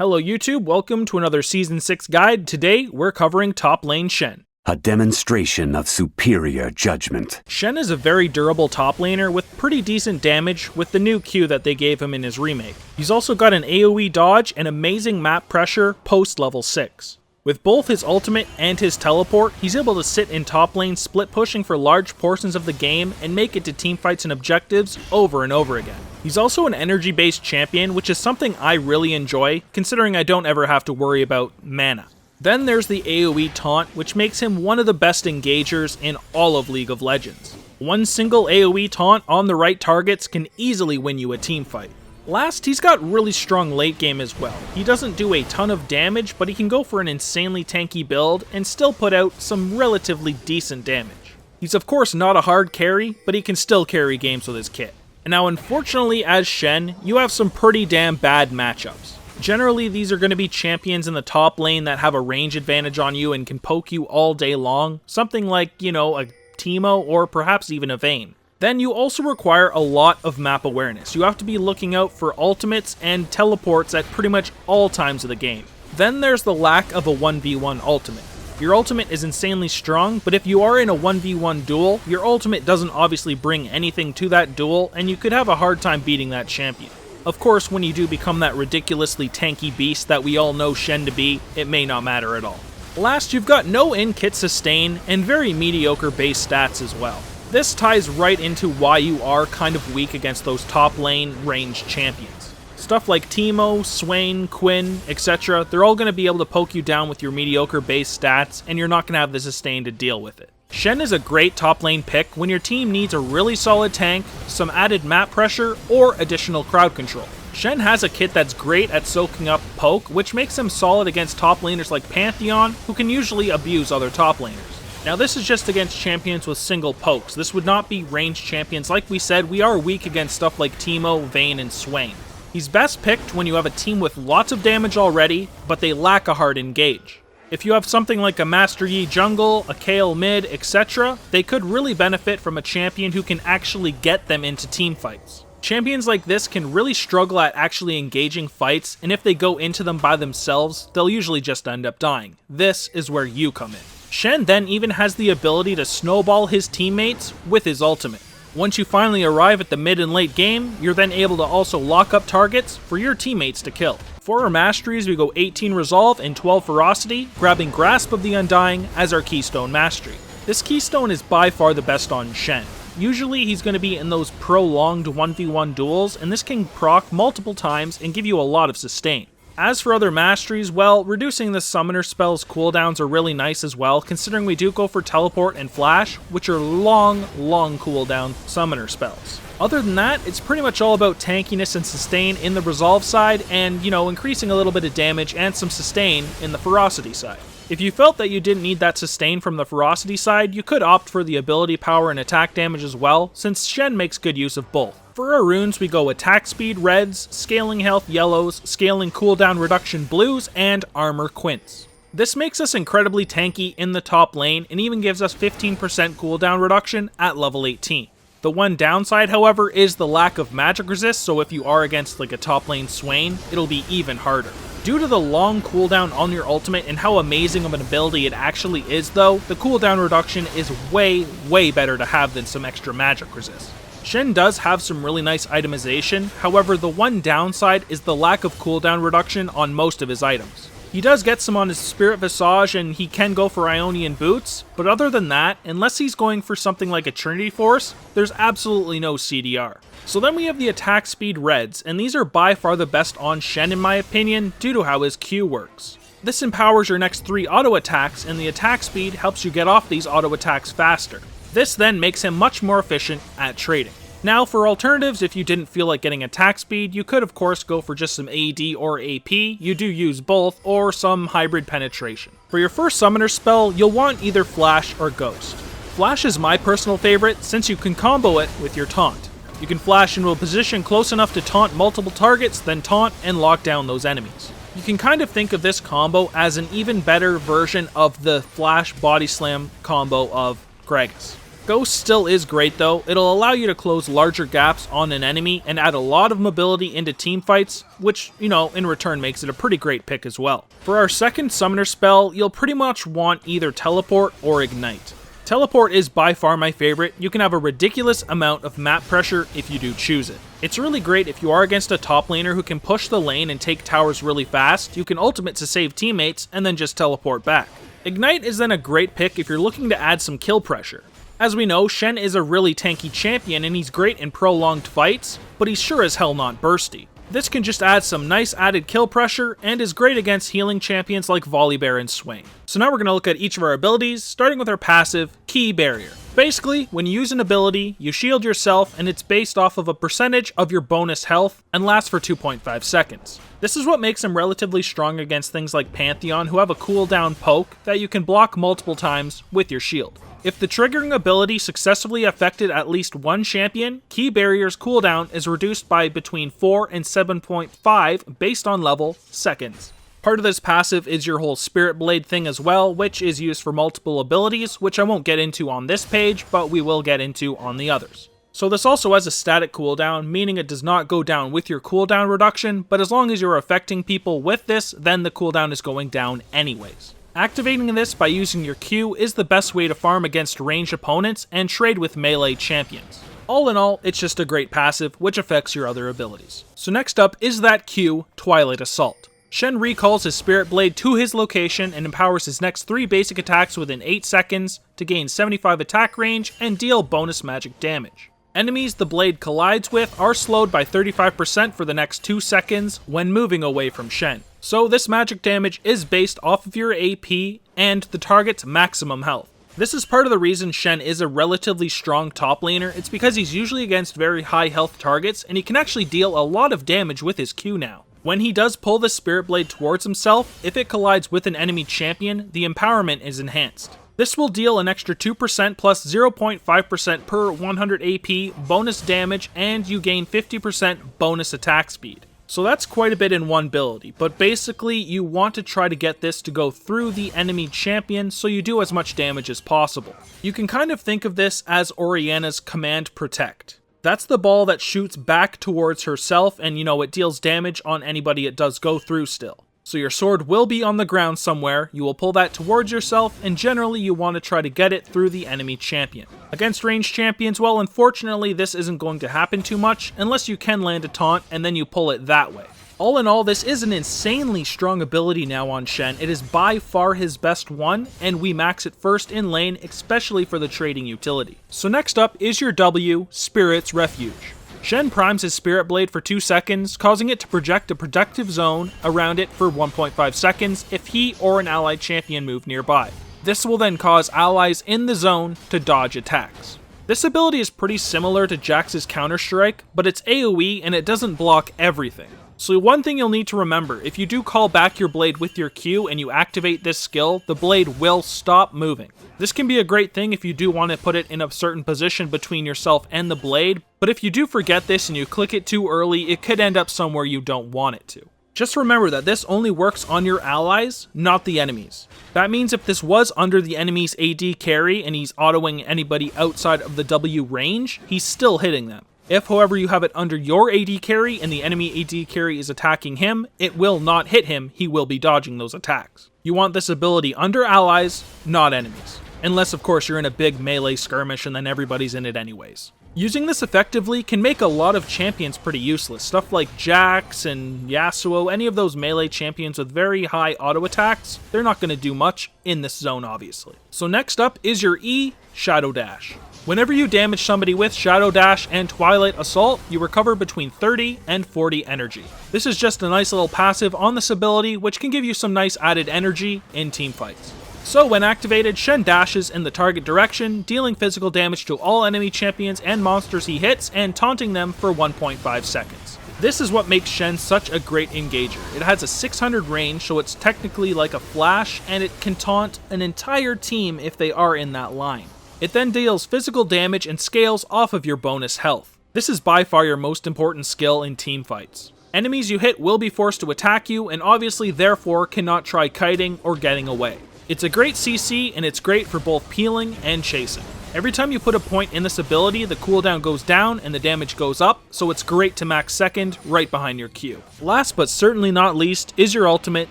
Hello YouTube, welcome to another Season 6 guide. Today, we're covering top lane Shen. A demonstration of superior judgment. Shen is a very durable top laner with pretty decent damage with the new Q that they gave him in his remake. He's also got an AoE dodge and amazing map pressure post level 6. With both his ultimate and his teleport, he's able to sit in top lane split pushing for large portions of the game and make it to teamfights and objectives over and over again. He's also an energy based champion, which is something I really enjoy, considering I don't ever have to worry about mana. Then there's the AoE taunt, which makes him one of the best engagers in all of League of Legends. One single AoE taunt on the right targets can easily win you a teamfight. Last, he's got really strong late game as well. He doesn't do a ton of damage, but he can go for an insanely tanky build and still put out some relatively decent damage. He's of course not a hard carry, but he can still carry games with his kit. And now unfortunately as Shen, you have some pretty damn bad matchups. Generally these are going to be champions in the top lane that have a range advantage on you and can poke you all day long, something like, a Teemo or perhaps even a Vayne. Then you also require a lot of map awareness. You have to be looking out for ultimates and teleports at pretty much all times of the game. Then there's the lack of a 1v1 ultimate. Your ultimate is insanely strong, but if you are in a 1v1 duel, your ultimate doesn't obviously bring anything to that duel, and you could have a hard time beating that champion. Of course, when you do become that ridiculously tanky beast that we all know Shen to be, it may not matter at all. Last, you've got no in-kit sustain and very mediocre base stats as well. This ties right into why you are kind of weak against those top lane ranged champions. Stuff like Teemo, Swain, Quinn, etc., they're all going to be able to poke you down with your mediocre base stats, and you're not going to have the sustain to deal with it. Shen is a great top lane pick when your team needs a really solid tank, some added map pressure, or additional crowd control. Shen has a kit that's great at soaking up poke, which makes him solid against top laners like Pantheon, who can usually abuse other top laners. Now this is just against champions with single pokes. This would not be ranged champions. Like we said, we are weak against stuff like Teemo, Vayne, and Swain. He's best picked when you have a team with lots of damage already, but they lack a hard engage. If you have something like a Master Yi jungle, a Kayle mid, etc., they could really benefit from a champion who can actually get them into team fights. Champions like this can really struggle at actually engaging fights, and if they go into them by themselves, they'll usually just end up dying. This is where you come in. Shen then even has the ability to snowball his teammates with his ultimate. Once you finally arrive at the mid and late game, you're then able to also lock up targets for your teammates to kill. For our Masteries, we go 18 Resolve and 12 Ferocity, grabbing Grasp of the Undying as our Keystone Mastery. This Keystone is by far the best on Shen. Usually he's going to be in those prolonged 1v1 duels, and this can proc multiple times and give you a lot of sustain. As for other Masteries, well, reducing the Summoner spell's cooldowns are really nice as well, considering we do go for Teleport and Flash, which are long cooldown Summoner spells. Other than that, it's pretty much all about tankiness and sustain in the Resolve side, and, increasing a little bit of damage and some sustain in the Ferocity side. If you felt that you didn't need that sustain from the Ferocity side, you could opt for the ability power and attack damage as well, since Shen makes good use of both. For our runes, we go attack speed reds, scaling health yellows, scaling cooldown reduction blues, and armor quints. This makes us incredibly tanky in the top lane, and even gives us 15% cooldown reduction at level 18. The one downside, however, is the lack of magic resist, so if you are against like a top lane Swain, it'll be even harder. Due to the long cooldown on your ultimate and how amazing of an ability it actually is though, the cooldown reduction is way better to have than some extra magic resist. Shen does have some really nice itemization, however the one downside is the lack of cooldown reduction on most of his items. He does get some on his Spirit Visage and he can go for Ionian Boots, but other than that, unless he's going for something like a Trinity Force, there's absolutely no CDR. So then we have the attack speed reds, and these are by far the best on Shen in my opinion, due to how his Q works. This empowers your next 3 auto attacks, and the attack speed helps you get off these auto attacks faster. This then makes him much more efficient at trading. Now for alternatives, if you didn't feel like getting attack speed, you could of course go for just some AD or AP, you do use both, or some hybrid penetration. For your first summoner spell, you'll want either Flash or Ghost. Flash is my personal favorite since you can combo it with your taunt. You can flash into a position close enough to taunt multiple targets, then taunt and lock down those enemies. You can kind of think of this combo as an even better version of the Flash Body Slam combo of Gragas. Ghost still is great though, it'll allow you to close larger gaps on an enemy and add a lot of mobility into team fights, which, in return makes it a pretty great pick as well. For our second summoner spell, you'll pretty much want either Teleport or Ignite. Teleport is by far my favorite. You can have a ridiculous amount of map pressure if you do choose it. It's really great if you are against a top laner who can push the lane and take towers really fast. You can ultimate to save teammates and then just teleport back. Ignite is then a great pick if you're looking to add some kill pressure. As we know, Shen is a really tanky champion and he's great in prolonged fights, but he's sure as hell not bursty. This can just add some nice added kill pressure and is great against healing champions like Volibear and Swain. So now we're going to look at each of our abilities, starting with our passive, Key Barrier. Basically, when you use an ability, you shield yourself and it's based off of a percentage of your bonus health and lasts for 2.5 seconds. This is what makes him relatively strong against things like Pantheon who have a cooldown poke that you can block multiple times with your shield. If the triggering ability successfully affected at least one champion, Key Barrier's cooldown is reduced by between 4 and 7.5 based on level seconds. Part of this passive is your whole Spirit Blade thing as well, which is used for multiple abilities, which I won't get into on this page, but we will get into on the others. So this also has a static cooldown, meaning it does not go down with your cooldown reduction, but as long as you're affecting people with this, then the cooldown is going down anyways. Activating this by using your Q is the best way to farm against ranged opponents and trade with melee champions. All in all, it's just a great passive, which affects your other abilities. So next up is that Q, Twilight Assault. Shen recalls his Spirit Blade to his location and empowers his next 3 basic attacks within 8 seconds to gain 75 attack range and deal bonus magic damage. Enemies the blade collides with are slowed by 35% for the next 2 seconds when moving away from Shen. So this magic damage is based off of your AP and the target's maximum health. This is part of the reason Shen is a relatively strong top laner. It's because he's usually against very high health targets and he can actually deal a lot of damage with his Q now. When he does pull the Spirit Blade towards himself, if it collides with an enemy champion, the empowerment is enhanced. This will deal an extra 2% plus 0.5% per 100 AP bonus damage and you gain 50% bonus attack speed. So that's quite a bit in one ability, but basically you want to try to get this to go through the enemy champion so you do as much damage as possible. You can kind of think of this as Orianna's Command Protect. That's the ball that shoots back towards herself and it deals damage on anybody it does go through still. So your sword will be on the ground somewhere, you will pull that towards yourself, and generally you want to try to get it through the enemy champion. Against ranged champions, well, unfortunately this isn't going to happen too much, unless you can land a taunt and then you pull it that way. All in all, this is an insanely strong ability now on Shen. It is by far his best one, and we max it first in lane, especially for the trading utility. So next up is your W, Spirit's Refuge. Shen primes his Spirit Blade for 2 seconds, causing it to project a protective zone around it for 1.5 seconds if he or an allied champion move nearby. This will then cause allies in the zone to dodge attacks. This ability is pretty similar to Jax's Counter-Strike, but it's AoE and it doesn't block everything. So one thing you'll need to remember, if you do call back your blade with your Q and you activate this skill, the blade will stop moving. This can be a great thing if you do want to put it in a certain position between yourself and the blade, but if you do forget this and you click it too early, it could end up somewhere you don't want it to. Just remember that this only works on your allies, not the enemies. That means if this was under the enemy's AD carry and he's autoing anybody outside of the W range, he's still hitting them. If, however, you have it under your AD carry and the enemy AD carry is attacking him, it will not hit him, he will be dodging those attacks. You want this ability under allies, not enemies. Unless, of course, you're in a big melee skirmish and then everybody's in it anyways. Using this effectively can make a lot of champions pretty useless. Stuff like Jax and Yasuo, any of those melee champions with very high auto attacks, they're not going to do much in this zone, obviously. So next up is your E, Shadow Dash. Whenever you damage somebody with Shadow Dash and Twilight Assault, you recover between 30 and 40 energy. This is just a nice little passive on this ability, which can give you some nice added energy in team fights. So when activated, Shen dashes in the target direction, dealing physical damage to all enemy champions and monsters he hits, and taunting them for 1.5 seconds. This is what makes Shen such a great engager. It has a 600 range, so it's technically like a flash, and it can taunt an entire team if they are in that line. It then deals physical damage and scales off of your bonus health. This is by far your most important skill in team fights. Enemies you hit will be forced to attack you, and obviously therefore cannot try kiting or getting away. It's a great CC, and it's great for both peeling and chasing. Every time you put a point in this ability, the cooldown goes down and the damage goes up, so it's great to max second right behind your Q. Last but certainly not least is your ultimate,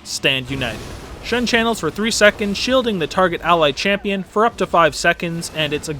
Stand United. Shen channels for 3 seconds, shielding the target allied champion for up to 5 seconds, and it's a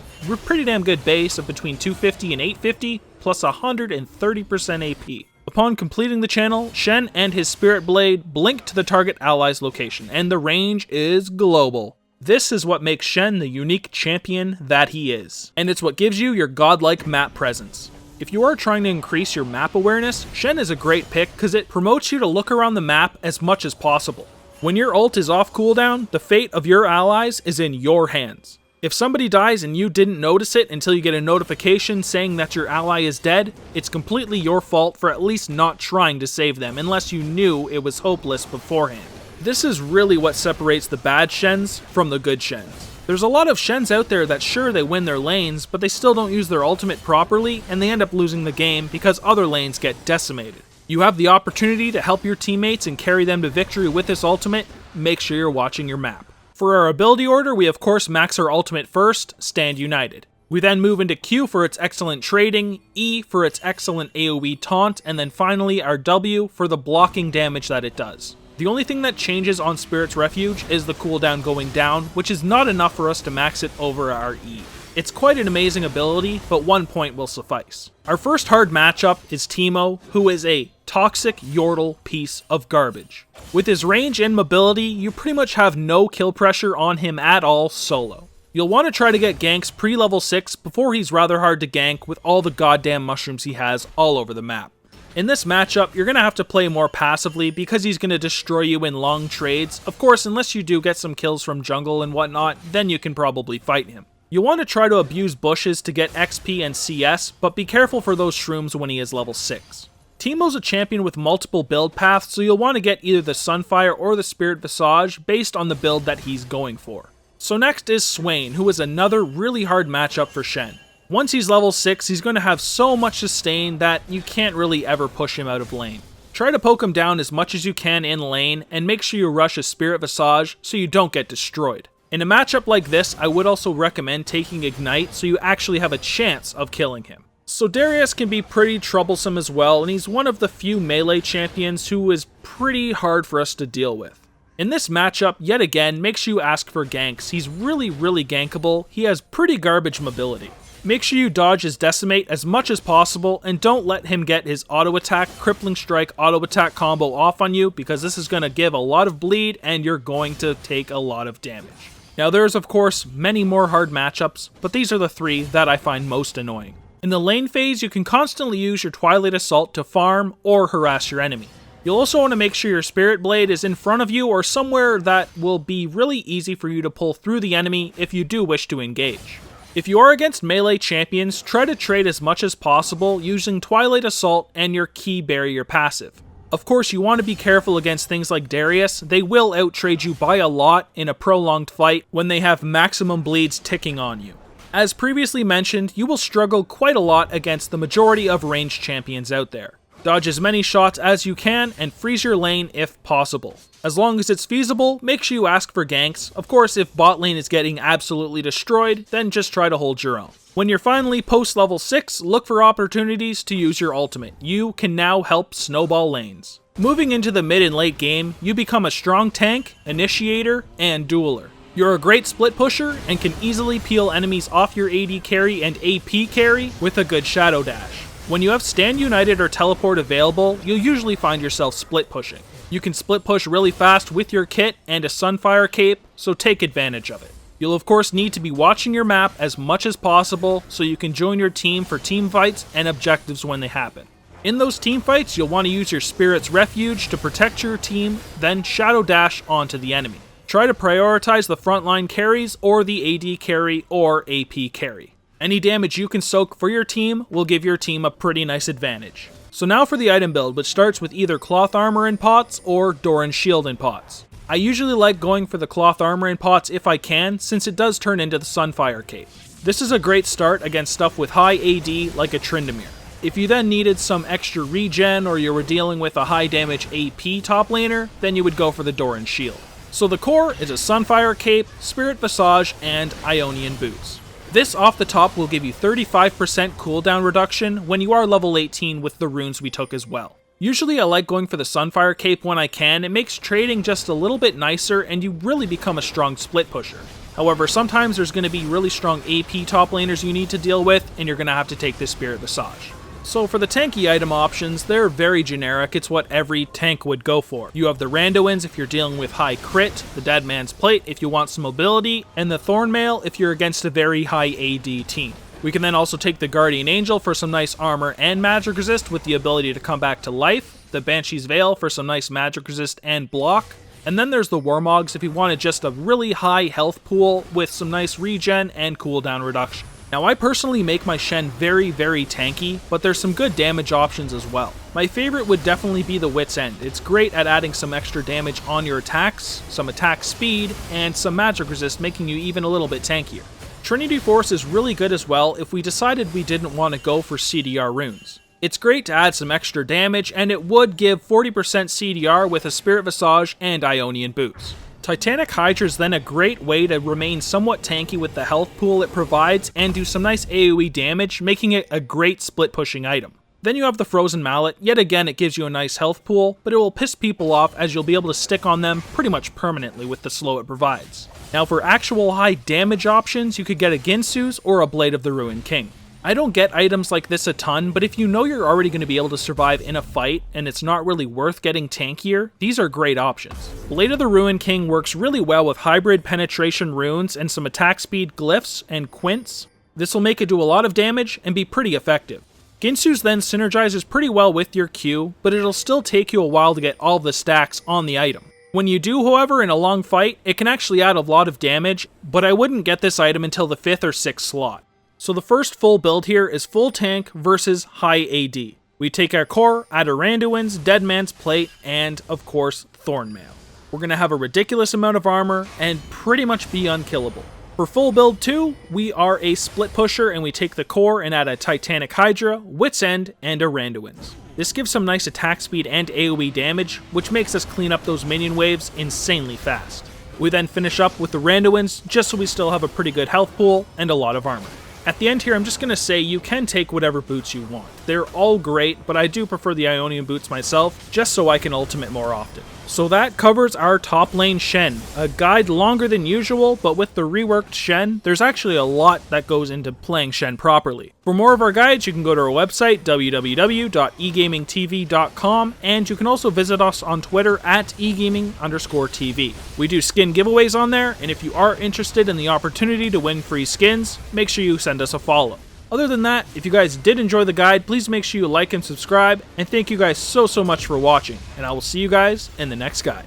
pretty damn good base of between 250 and 850, plus 130% AP. Upon completing the channel, Shen and his Spirit Blade blink to the target ally's location, and the range is global. This is what makes Shen the unique champion that he is, and it's what gives you your godlike map presence. If you are trying to increase your map awareness, Shen is a great pick because it promotes you to look around the map as much as possible. When your ult is off cooldown, the fate of your allies is in your hands. If somebody dies and you didn't notice it until you get a notification saying that your ally is dead, it's completely your fault for at least not trying to save them unless you knew it was hopeless beforehand. This is really what separates the bad Shens from the good Shens. There's a lot of Shens out there that sure they win their lanes, but they still don't use their ultimate properly and they end up losing the game because other lanes get decimated. You have the opportunity to help your teammates and carry them to victory with this ultimate, make sure you're watching your map. For our ability order, we of course max our ultimate first, Stand United. We then move into Q for its excellent trading, E for its excellent AoE taunt, and then finally our W for the blocking damage that it does. The only thing that changes on Spirit's Refuge is the cooldown going down, which is not enough for us to max it over our E. It's quite an amazing ability, but 1 point will suffice. Our first hard matchup is Teemo, who is a toxic Yordle piece of garbage. With his range and mobility, you pretty much have no kill pressure on him at all solo. You'll want to try to get ganks pre-level 6 before he's rather hard to gank with all the goddamn mushrooms he has all over the map. In this matchup, you're going to have to play more passively because he's going to destroy you in long trades. Of course, unless you do get some kills from jungle and whatnot, then you can probably fight him. You want to try to abuse bushes to get XP and CS, but be careful for those shrooms when he is level 6. Teemo's a champion with multiple build paths, so you'll want to get either the Sunfire or the Spirit Visage based on the build that he's going for. So next is Swain, who is another really hard matchup for Shen. Once he's level 6, he's going to have so much sustain that you can't really ever push him out of lane. Try to poke him down as much as you can in lane, and make sure you rush a Spirit Visage so you don't get destroyed. In a matchup like this, I would also recommend taking Ignite so you actually have a chance of killing him. So Darius can be pretty troublesome as well, and he's one of the few melee champions who is pretty hard for us to deal with. In this matchup, yet again, make sure you ask for ganks. He's really gankable. He has pretty garbage mobility. Make sure you dodge his Decimate as much as possible, and don't let him get his auto attack, Crippling Strike auto attack combo off on you, because this is going to give a lot of bleed and you're going to take a lot of damage. Now there's of course many more hard matchups, but these are the 3 that I find most annoying. In the lane phase, you can constantly use your Twilight Assault to farm or harass your enemy. You'll also want to make sure your Spirit Blade is in front of you or somewhere that will be really easy for you to pull through the enemy if you do wish to engage. If you are against melee champions, try to trade as much as possible using Twilight Assault and your Key Barrier passive. Of course, you want to be careful against things like Darius. They will outtrade you by a lot in a prolonged fight when they have maximum bleeds ticking on you. As previously mentioned, you will struggle quite a lot against the majority of ranged champions out there. Dodge as many shots as you can and freeze your lane if possible. As long as it's feasible, make sure you ask for ganks. Of course, if bot lane is getting absolutely destroyed, then just try to hold your own. When you're finally post level 6, look for opportunities to use your ultimate. You can now help snowball lanes. Moving into the mid and late game, you become a strong tank, initiator, and dueler. You're a great split pusher and can easily peel enemies off your AD carry and AP carry with a good shadow dash. When you have Stand United or Teleport available, you'll usually find yourself split pushing. You can split push really fast with your kit and a Sunfire cape, so take advantage of it. You'll of course need to be watching your map as much as possible so you can join your team for team fights and objectives when they happen. In those team fights, you'll want to use your Spirit's Refuge to protect your team, then shadow dash onto the enemy. Try to prioritize the frontline carries or the AD carry or AP carry. Any damage you can soak for your team will give your team a pretty nice advantage. So now for the item build, which starts with either Cloth Armor in pots or Doran Shield in pots. I usually like going for the Cloth Armor in pots if I can, since it does turn into the Sunfire Cape. This is a great start against stuff with high AD like a Tryndamere. If you then needed some extra regen or you were dealing with a high damage AP top laner, then you would go for the Doran Shield. So the core is a Sunfire Cape, Spirit Visage, and Ionian Boots. This off the top will give you 35% cooldown reduction when you are level 18 with the runes we took as well. Usually I like going for the Sunfire Cape when I can. It makes trading just a little bit nicer and you really become a strong split pusher. However, sometimes there's going to be really strong AP top laners you need to deal with, and you're going to have to take this Spirit Visage. So for the tanky item options, they're very generic. It's what every tank would go for. You have the Randoins if you're dealing with high crit, the Dead Man's Plate if you want some mobility, and the Thornmail if you're against a very high AD team. We can then also take the Guardian Angel for some nice armor and magic resist with the ability to come back to life, the Banshee's Veil for some nice magic resist and block, and then there's the Warmogs if you wanted just a really high health pool with some nice regen and cooldown reduction. Now I personally make my Shen very tanky, but there's some good damage options as well. My favorite would definitely be the Wit's End. It's great at adding some extra damage on your attacks, some attack speed, and some magic resist, making you even a little bit tankier. Trinity Force is really good as well if we decided we didn't want to go for CDR runes. It's great to add some extra damage, and it would give 40% CDR with a Spirit Visage and Ionian Boots. Titanic Hydra is then a great way to remain somewhat tanky with the health pool it provides and do some nice AoE damage, making it a great split pushing item. Then you have the Frozen Mallet. Yet again, it gives you a nice health pool, but it will piss people off as you'll be able to stick on them pretty much permanently with the slow it provides. Now for actual high damage options, you could get a Ginsu's or a Blade of the Ruined King. I don't get items like this a ton, but if you know you're already going to be able to survive in a fight and it's not really worth getting tankier, these are great options. Blade of the Ruined King works really well with hybrid penetration runes and some attack speed glyphs and quints. This will make it do a lot of damage and be pretty effective. Ginsu's then synergizes pretty well with your Q, but it'll still take you a while to get all the stacks on the item. When you do, however, in a long fight, it can actually add a lot of damage, but I wouldn't get this item until the 5th or 6th slot. So the first full build here is full tank versus high AD. We take our core, add a Randuin's, Dead Man's Plate, and of course, Thornmail. We're going to have a ridiculous amount of armor and pretty much be unkillable. For full build 2, we are a split pusher and we take the core and add a Titanic Hydra, Wit's End, and a Randuin's. This gives some nice attack speed and AoE damage, which makes us clean up those minion waves insanely fast. We then finish up with the Randuin's just so we still have a pretty good health pool and a lot of armor. At the end here, I'm just going to say you can take whatever boots you want. They're all great, but I do prefer the Ionian boots myself, just so I can ultimate more often. So that covers our top lane Shen. A guide longer than usual, but with the reworked Shen, there's actually a lot that goes into playing Shen properly. For more of our guides, you can go to our website, www.egamingtv.com, and you can also visit us on Twitter at egaming_TV. We do skin giveaways on there, and if you are interested in the opportunity to win free skins, make sure you send us a follow. Other than that, if you guys did enjoy the guide, please make sure you like and subscribe, and thank you guys so much for watching, and I will see you guys in the next guide.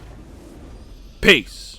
Peace!